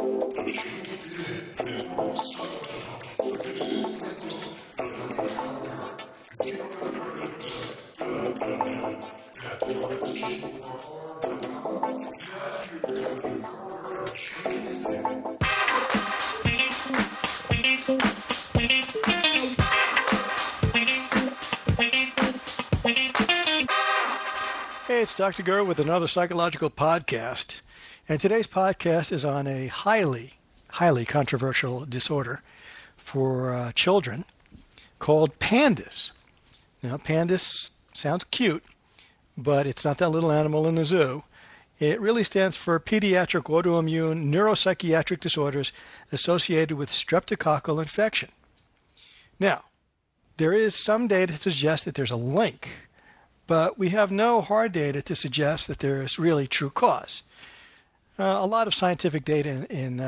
Hey, it's Dr. Gurr with another psychological podcast. And today's podcast is on a highly controversial disorder for children called PANDAS. Now, PANDAS sounds cute, but it's not that little animal in the zoo. It really stands for Pediatric Autoimmune Neuropsychiatric Disorders Associated with Streptococcal Infection. Now, there is some data that suggests that there's a link, but we have no hard data to suggest that there is really true cause. A lot of scientific data in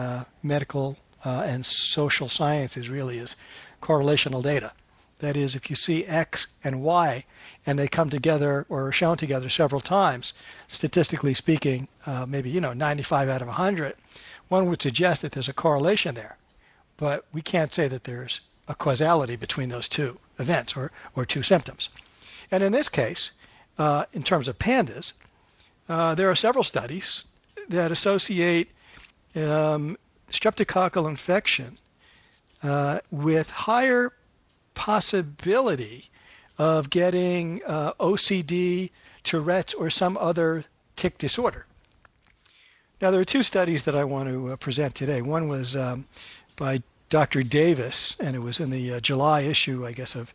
medical and social sciences really is correlational data. That is, if you see X and Y and they come together or are shown together several times, statistically speaking, maybe 95 out of 100, one would suggest that there's a correlation there. But we can't say that there's a causality between those two events or two symptoms. And in this case, in terms of PANDAS, there are several studies that associate streptococcal infection with higher possibility of getting OCD, Tourette's, or some other tic disorder. Now, there are two studies that I want to present today. One was by Dr. Davis, and it was in the July issue, I guess, of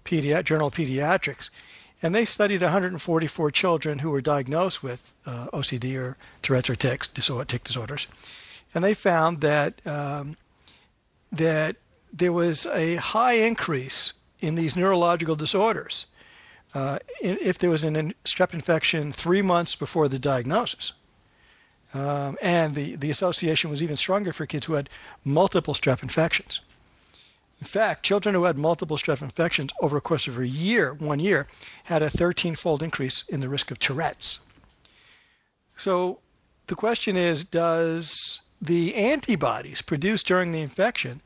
Journal of Pediatrics. And they studied 144 children who were diagnosed with OCD or Tourette's or tic disorders. And they found that that there was a high increase in these neurological disorders if there was a strep infection 3 months before the diagnosis. And the association was even stronger for kids who had multiple strep infections. In fact, children who had multiple strep infections over a course of 1 year, had a 13-fold increase in the risk of Tourette's. So the question is, does the antibodies produced during the infection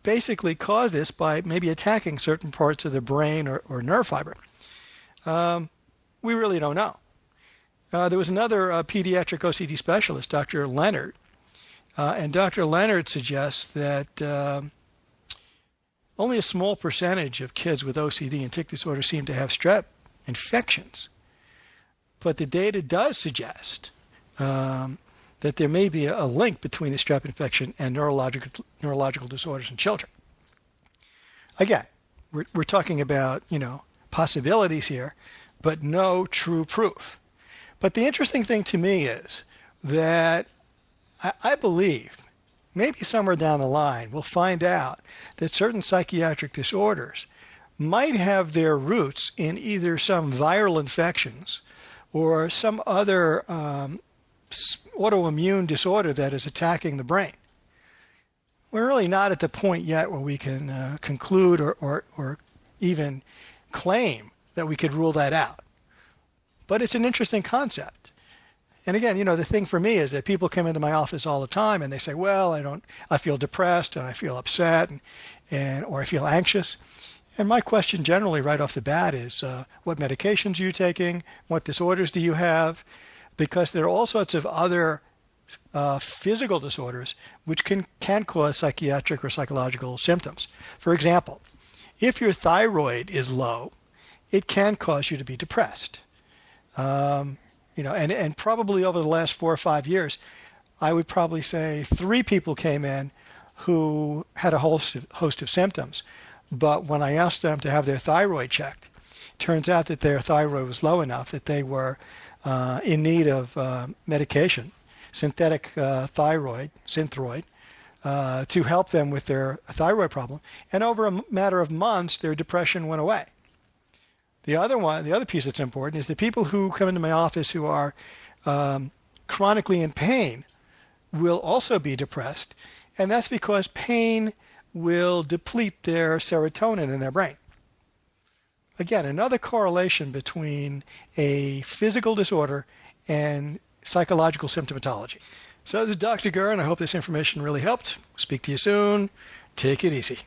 basically cause this by maybe attacking certain parts of the brain or nerve fiber? We really don't know. There was another pediatric OCD specialist, Dr. Leonard, and Dr. Leonard suggests that only a small percentage of kids with OCD and tic disorder seem to have strep infections. But the data does suggest that there may be a link between the strep infection and neurological disorders in children. Again, we're talking about, possibilities here, but no true proof. But the interesting thing to me is that I believe maybe somewhere down the line we'll find out that certain psychiatric disorders might have their roots in either some viral infections or some other autoimmune disorder that is attacking the brain. We're really not at the point yet where we can conclude or even claim that we could rule that out. But it's an interesting concept. And again, the thing for me is that people come into my office all the time and they say, well, I feel depressed and I feel upset or I feel anxious. And my question generally right off the bat is, what medications are you taking? What disorders do you have? Because there are all sorts of other physical disorders which can cause psychiatric or psychological symptoms. For example, if your thyroid is low, it can cause you to be depressed. And probably over the last 4 or 5 years, I would probably say 3 people came in who had a host of symptoms. But when I asked them to have their thyroid checked, it turns out that their thyroid was low enough that they were in need of medication, synthetic thyroid, Synthroid, to help them with their thyroid problem. And over a matter of months, their depression went away. The other piece that's important is the people who come into my office who are chronically in pain will also be depressed, and that's because pain will deplete their serotonin in their brain. Again, another correlation between a physical disorder and psychological symptomatology. So this is Dr. Gurr, and I hope this information really helped. Speak to you soon. Take it easy.